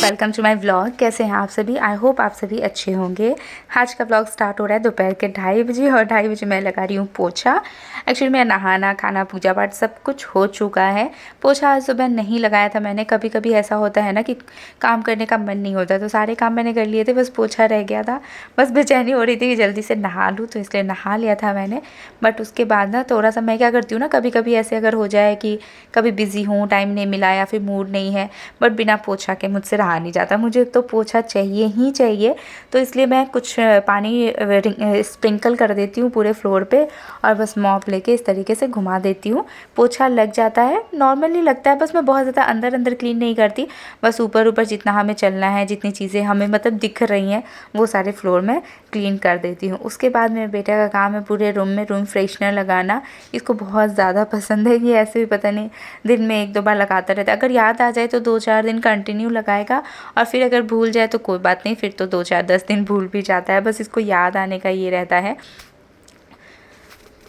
Welcome to my vlog. कैसे हैं आप सभी? आई होप आप सभी अच्छे होंगे। आज का व्लॉग स्टार्ट हो रहा है दोपहर के 2:30 बजे और 2:30 बजे मैं लगा रही हूँ पोछा। एक्चुअली मेरा नहाना खाना पूजा पाठ सब कुछ हो चुका है। पोछा आज सुबह नहीं लगाया था मैंने। कभी कभी ऐसा होता है ना कि काम करने का मन नहीं होता, तो सारे काम मैंने कर लिए थे, बस पोछा रह गया था। बस बेचैनी हो रही थी कि जल्दी से नहा लूँ, तो इसलिए नहा लिया था मैंने। बट उसके बाद ना थोड़ा सा मैं क्या करती हूँ ना, कभी कभी ऐसे अगर हो जाए कि कभी बिज़ी हूँ, टाइम नहीं मिला या फिर मूड नहीं है, बट बिना पोछा के मुझसे रहा नहीं जाता। मुझे तो पोछा चाहिए ही चाहिए। तो इसलिए मैं कुछ पानी स्प्रिंकल कर देती हूँ पूरे फ्लोर पे और बस मॉप लेके इस तरीके से घुमा देती हूँ। पोछा लग जाता है, नॉर्मली लगता है। बस मैं बहुत ज़्यादा अंदर अंदर क्लीन नहीं करती, बस ऊपर ऊपर जितना हमें चलना है, जितनी चीज़ें हमें मतलब दिख रही हैं वो सारे फ्लोर में क्लीन कर देती हूँ। उसके बाद मेरे बेटे का काम है पूरे रूम में रूम फ्रेशनर लगाना। इसको बहुत ज़्यादा पसंद है। ये ऐसे भी पता नहीं दिन में 1-2 बार लगाता रहता है। अगर याद आ जाए तो 2-4 दिन कंटिन्यू लगाएगा, और फिर अगर भूल जाए तो कोई बात नहीं, फिर तो 2-4-10 दिन भूल भी जाता है। बस इसको याद आने का ये रहता है।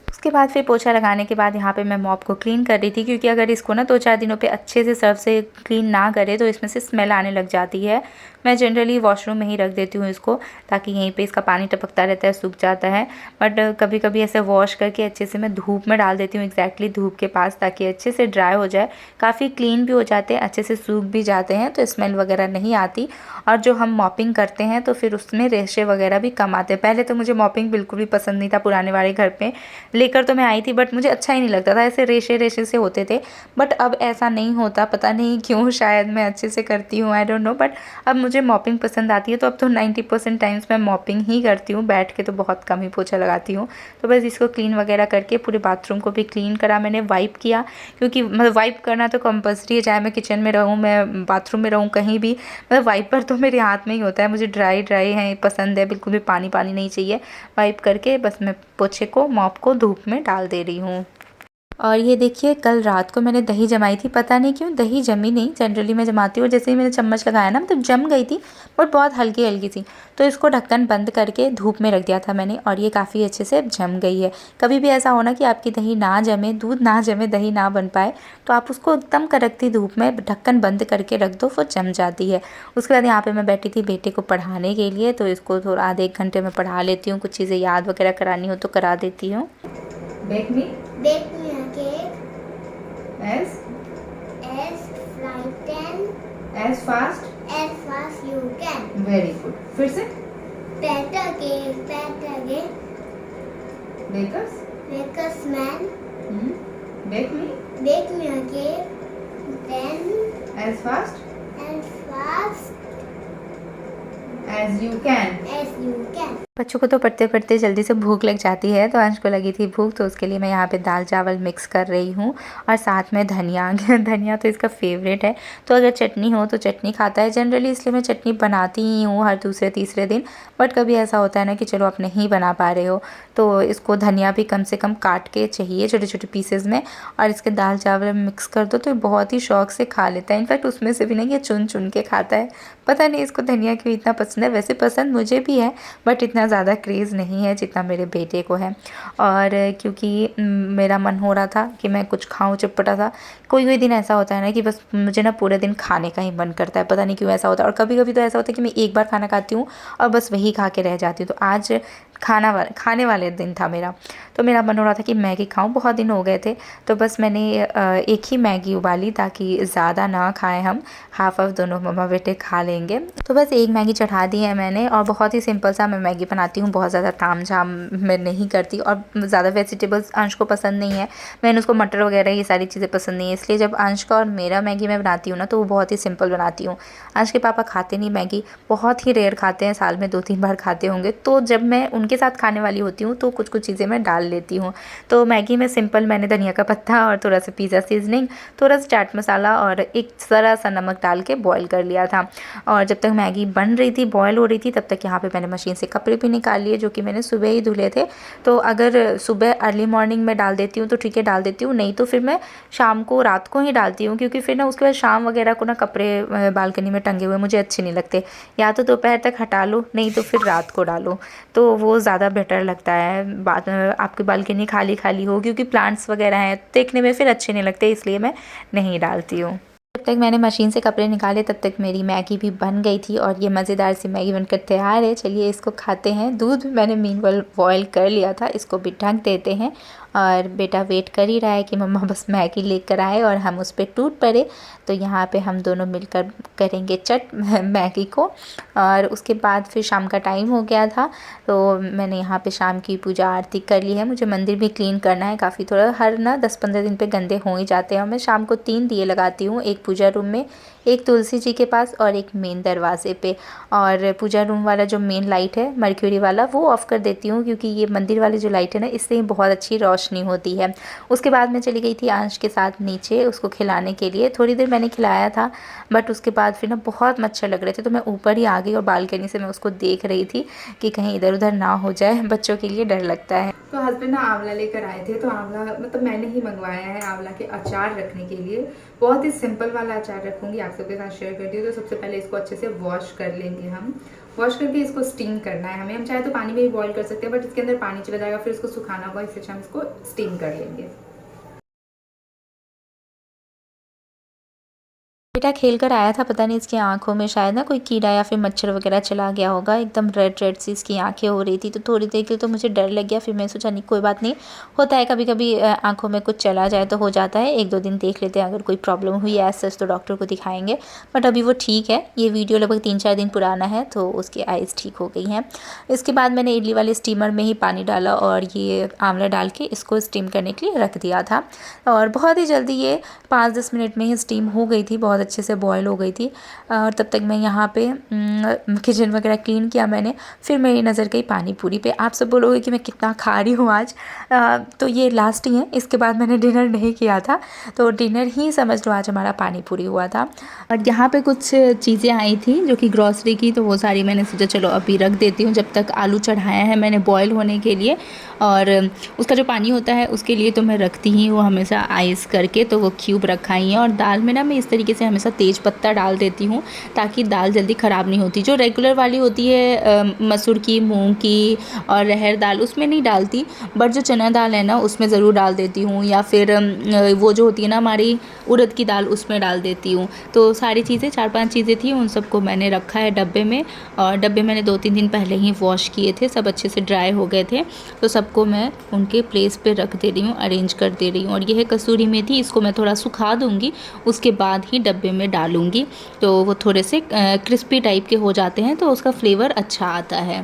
उसके बाद फिर पोछा लगाने के बाद यहाँ पे मैं मॉप को क्लीन कर रही थी, क्योंकि अगर इसको ना 2-4 दिनों पे अच्छे से सर्फ से क्लीन ना करे तो इसमें से स्मेल आने लग जाती है। मैं जनरली वॉशरूम में ही रख देती हूँ इसको, ताकि यहीं पे इसका पानी टपकता रहता है, सूख जाता है। बट कभी कभी ऐसे वॉश करके अच्छे से मैं धूप में डाल देती हूँ, एग्जैक्टली धूप के पास, ताकि अच्छे से ड्राई हो जाए। काफ़ी क्लीन भी हो जाते हैं, अच्छे से सूख भी जाते हैं, तो स्मेल वगैरह नहीं आती। और जो हम मॉपिंग करते हैं तो फिर उसमें रेशे वगैरह भी कम आते हैं। पहले तो मुझे मॉपिंग बिल्कुल भी पसंद नहीं था। पुराने वाले घर पे लेकर तो मैं आई थी, बट मुझे अच्छा ही नहीं लगता था, ऐसे रेशे रेशे से होते थे। बट अब ऐसा नहीं होता, पता नहीं क्यों, शायद मैं अच्छे से करती हूँ, आई डोंट नो। बट अब मुझे मॉपिंग पसंद आती है, तो अब तो 90% टाइम्स मैं मॉपिंग ही करती हूँ। बैठ के तो बहुत कम ही पोछा लगाती हूँ। तो बस इसको क्लीन वगैरह करके पूरे बाथरूम को भी क्लीन करा मैंने, वाइप किया, क्योंकि मतलब वाइप करना तो कंपल्सरी है, चाहे मैं किचन में रहूँ, मैं बाथरूम में रहूँ, कहीं भी। मतलब वाइपर तो मेरे हाथ में ही होता है। मुझे ड्राई ड्राई है पसंद है, बिल्कुल भी पानी पानी नहीं चाहिए। वाइप करके बस मैं पोछे को मॉप को धूप में डाल दे रही हूँ। और ये देखिए, कल रात को मैंने दही जमाई थी, पता नहीं क्यों दही जमी नहीं। जनरली मैं जमाती हूँ, जैसे ही मैंने चम्मच लगाया ना, मतलब जम गई थी, बट बहुत हल्की हल्की थी। तो इसको ढक्कन बंद करके धूप में रख दिया था मैंने, और ये काफ़ी अच्छे से जम गई है। कभी भी ऐसा होना कि आपकी दही ना जमे, दूध ना जमे, दही ना बन पाए, तो आप उसको एकदम कड़कती धूप में ढक्कन बंद करके रख दो, वो जम जाती है। उसके बाद यहाँ पर मैं बैठी थी बेटे को पढ़ाने के लिए, तो इसको थोड़ा आधे 1 घंटे में पढ़ा लेती हूँ। कुछ चीज़ें याद वगैरह करानी हो तो करा देती हूँ। Bake me a cake As frightened as fast you can. very good. फिर से Better cake, make us make a smell. bake me Bake me a cake, then as fast as you can. as you can. बच्चों को तो पढ़ते पढ़ते जल्दी से भूख लग जाती है, तो अंश को लगी थी भूख, तो उसके लिए मैं यहाँ पे दाल चावल मिक्स कर रही हूँ, और साथ में धनिया धनिया तो इसका फेवरेट है। तो अगर चटनी हो तो चटनी खाता है जनरली, इसलिए मैं चटनी बनाती ही हूँ हर दूसरे तीसरे दिन। बट कभी ऐसा होता है ना कि चलो आप नहीं बना पा रहे हो, तो इसको धनिया भी कम से कम काट के चाहिए छोटे छोटे पीसेज में, और इसके दाल चावल में मिक्स कर दो तो ये बहुत ही शौक से खा लेता है। इनफैक्ट उसमें से भी नहीं, ये चुन चुन के खाता है। पता नहीं इसको धनिया क्यों इतना पसंद है। वैसे पसंद मुझे भी है, बट इतना ज़्यादा क्रेज़ नहीं है जितना मेरे बेटे को है। और क्योंकि मेरा मन हो रहा था कि मैं कुछ खाऊं चटपटा सा। कोई कोई दिन ऐसा होता है ना कि बस मुझे ना पूरे दिन खाने का ही मन करता है, पता नहीं क्यों ऐसा होता है। और कभी कभी तो ऐसा होता है कि मैं एक बार खाना खाती हूँ और बस वही खा के रह जाती हूँ। तो आज खाने वाले दिन था मेरा, तो मेरा मन हो रहा था कि मैगी खाऊं, बहुत दिन हो गए थे। तो बस मैंने एक ही मैगी उबाली, ताकि ज़्यादा ना खाएं हम, हाफ दोनों मम्मा बेटे खा लेंगे। तो बस एक मैगी चढ़ा दी है मैंने, और बहुत ही सिंपल सा मैं मैगी बनाती हूँ, बहुत ज़्यादा ताम झाम मैं नहीं करती। और ज़्यादा वेजिटेबल्स अंश को पसंद नहीं है, मैंने उसको मटर वगैरह ये सारी चीज़ें पसंद नहीं है, इसलिए जब अंश का और मेरा मैगी मैं बनाती हूँ ना, तो वो बहुत ही सिंपल बनाती हूँ। अंश के पापा खाते नहीं मैगी, बहुत ही रेयर खाते हैं, साल में 2-3 बार खाते होंगे। तो जब मैं उनके साथ खाने वाली होती हूँ तो कुछ कुछ चीज़ें मैं डाल लेती हूँ। तो मैगी में सिंपल मैंने धनिया का पत्ता और थोड़ा सा पिज़्ज़ा सीजनिंग, थोड़ा सा चाट मसाला और एक ज़रा सा नमक डाल के बॉईल कर लिया था। और जब तक मैगी बन रही थी, बॉईल हो रही थी, तब तक यहाँ पे मैंने मशीन से कपड़े भी निकाल लिए, जो कि मैंने सुबह ही धुले थे। तो अगर सुबह अर्ली मॉर्निंग में डाल देती हूँ तो ठीक है, डाल देती हूँ, नहीं तो फिर मैं शाम को रात को ही डालती हूँ, क्योंकि फिर ना उसके बाद शाम वगैरह को ना कपड़े बालकनी में टंगे हुए मुझे अच्छे नहीं लगते। या तो दोपहर तक हटा लो, नहीं तो फिर रात को डालो, तो वो ज़्यादा बेटर लगता है। बाद आपकी बालकनी खाली खाली हो, क्योंकि प्लांट्स वगैरह हैं, देखने में फिर अच्छे नहीं लगते, इसलिए मैं नहीं डालती हूँ। जब तक मैंने मशीन से कपड़े निकाले तब तक मेरी मैगी भी बन गई थी और ये मज़ेदार सी मैगी बनकर तैयार है। चलिए इसको खाते हैं। दूध मैंने मीनवाइल बॉयल कर लिया था, इसको भी ढक देते हैं। और बेटा वेट कर ही रहा है कि मम्मा बस मैगी लेकर आए और हम उस पर टूट पड़े। तो यहाँ पे हम दोनों मिलकर करेंगे मैगी को। और उसके बाद फिर शाम का टाइम हो गया था, तो मैंने यहाँ पे शाम की पूजा आरती कर ली है। मुझे मंदिर भी क्लीन करना है काफ़ी, थोड़ा हर ना 10-15 दिन पे गंदे हो ही जाते हैं। और मैं शाम को 3 दिए लगाती हूँ, एक पूजा रूम में, एक तुलसी जी के पास और एक मेन दरवाजे पे। और पूजा रूम वाला जो मेन लाइट है मर्क्यूरी वाला वो ऑफ़ कर देती हूँ, क्योंकि ये मंदिर वाली जो लाइट है ना इससे बहुत अच्छी रोशनी होती है। उसके बाद मैं चली गई थी अंश के साथ नीचे उसको खिलाने के लिए। थोड़ी देर मैंने खिलाया था, बट उसके बाद फिर ना बहुत मच्छर लग रहे थे, तो मैं ऊपर ही आ गई और बालकनी से मैं उसको देख रही थी कि कहीं इधर उधर ना हो जाए। बच्चों के लिए डर लगता है। तो हस्बैंड ना आंवला लेकर आए थे, तो आंवला मतलब मैंने ही मंगवाया है आंवला के अचार रखने के लिए। बहुत ही सिंपल वाला अचार रखूंगी, आप सबके साथ शेयर करती हूँ। तो सबसे पहले इसको अच्छे से वॉश कर लेंगे हम। वॉश करके इसको स्टीम करना है हमें। हम चाहे तो पानी में भी बॉईल कर सकते हैं, बट इसके अंदर पानी चला जाएगा, फिर इसको सुखाना होगा, इससे अच्छा हम इसको स्टीम कर लेंगे। बेटा खेल कर आया था, पता नहीं इसकी आंखों में शायद ना कोई कीड़ा या फिर मच्छर वगैरह चला गया होगा। एकदम रेड रेड सी इसकी आंखें हो रही थी, तो थोड़ी देर के लिए तो मुझे डर लग गया। फिर मैं सोचा नहीं कोई बात नहीं, होता है कभी कभी आंखों में कुछ चला जाए तो हो जाता है। 1-2 दिन देख लेते हैं, अगर कोई प्रॉब्लम हुई है सच तो डॉक्टर को दिखाएंगे। बट अभी वो ठीक है। ये वीडियो लगभग 3-4 दिन पुराना है, तो उसकी आइज़ ठीक हो गई हैं। इसके बाद मैंने इडली वाले स्टीमर में ही पानी डाला और ये आंवला डाल के इसको स्टीम करने के लिए रख दिया था। और बहुत ही जल्दी ये 5-10 मिनट में ही स्टीम हो गई थी, बहुत अच्छे से बॉयल हो गई थी। और तब तक मैं यहाँ पे किचन वगैरह क्लीन किया मैंने। फिर मेरी नज़र गई पानी पूरी पे। आप सब बोलोगे कि मैं कितना खा रही हूँ आज, तो ये लास्ट ही है। इसके बाद मैंने डिनर नहीं किया था, तो डिनर ही समझ लो आज हमारा पानी पूरी हुआ था। और यहाँ पे कुछ चीज़ें आई थी जो कि ग्रॉसरी की, तो वो सारी मैंने सोचा चलो अभी रख देती हूँ। जब तक आलू चढ़ाया है मैंने बॉयल होने के लिए, और उसका जो पानी होता है उसके लिए तो मैं रखती ही हूँ हमेशा आइस करके, तो वो क्यूब रखा ही है। और दाल में ना मैं इस तरीके से हमेशा तेज पत्ता डाल देती हूँ, ताकि दाल जल्दी ख़राब नहीं होती। जो रेगुलर वाली होती है मसूर की, मूंग की और रहर दाल, उसमें नहीं डालती, बट जो चना दाल है ना उसमें ज़रूर डाल देती हूँ। या फिर वो जो होती है ना हमारी उड़द की दाल, उसमें डाल देती हूँ। तो सारी चीज़ें 4-5 चीज़ें थी, उन सबको मैंने रखा है डब्बे में। और डब्बे मैंने 2-3 दिन पहले ही वॉश किए थे, सब अच्छे से ड्राई हो गए थे। तो सबको मैं उनके प्लेस पे रख दे रही हूँ, अरेंज कर दे रही हूँ। और ये है कसूरी मेथी, इसको मैं थोड़ा सुखा दूँगी, उसके बाद ही डब्बे में डालूँगी, तो वो थोड़े से क्रिस्पी टाइप के हो जाते हैं, तो उसका फ्लेवर अच्छा आता है।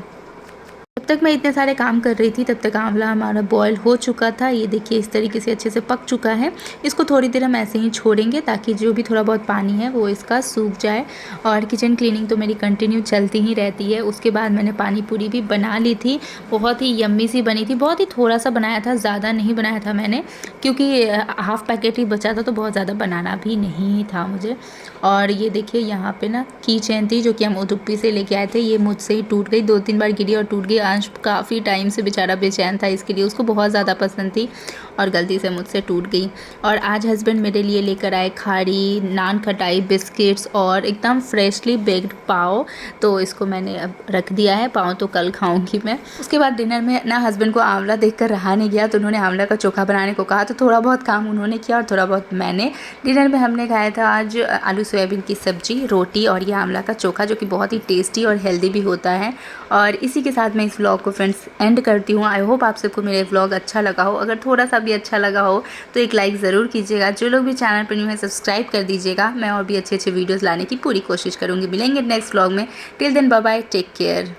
जब तक मैं इतने सारे काम कर रही थी तब तक आंवला हमारा बॉयल हो चुका था। ये देखिए इस तरीके से अच्छे से पक चुका है। इसको थोड़ी देर हम ऐसे ही छोड़ेंगे ताकि जो भी थोड़ा बहुत पानी है वो इसका सूख जाए। और किचन क्लीनिंग तो मेरी कंटिन्यू चलती ही रहती है। उसके बाद मैंने पानी पूरी भी बना ली थी, बहुत ही यम्मी सी बनी थी। बहुत ही थोड़ा सा बनाया था, ज़्यादा नहीं बनाया था मैंने, क्योंकि हाफ़ पैकेट ही बचा था, तो बहुत ज़्यादा बनाना भी नहीं था मुझे। और ये देखिए यहाँ पे ना की चेन थी जो कि हम उडुपी से लेके आए थे, ये मुझसे ही टूट गई, 2-3 बार गिरी और टूट गई। अंश काफ़ी टाइम से बेचारा बेचैन था इसके लिए, उसको बहुत ज़्यादा पसंद थी और गलती से मुझसे टूट गई। और आज हस्बैंड मेरे लिए लेकर आए खारी, नान खटाई, बिस्किट्स और एकदम फ्रेशली बेक्ड पाव, तो इसको मैंने अब रख दिया है। पाव तो कल खाऊंगी मैं। उसके बाद डिनर में ना हस्बैंड को आंवला देखकर रहा नहीं गया, तो उन्होंने आंवला का चोखा बनाने को कहा, तो थोड़ा बहुत काम उन्होंने किया और थोड़ा बहुत मैंने। डिनर में हमने खाया था आज आलू सोयाबीन की सब्जी, रोटी और ये आंवला का चोखा, जो कि बहुत ही टेस्टी और हेल्दी भी होता है। और इसी के साथ मैं इस व्लॉग को फ्रेंड्स एंड करती हूँ। आई होप आप सबको मेरे व्लॉग अच्छा लगा हो। अगर थोड़ा सा भी अच्छा लगा हो तो एक लाइक ज़रूर कीजिएगा। जो लोग भी चैनल पर न्यू है सब्सक्राइब कर दीजिएगा। मैं और भी अच्छे अच्छे वीडियोज़ लाने की पूरी कोशिश करूँगी। मिलेंगे नेक्स्ट व्लॉग में। Till then bye bye, take care.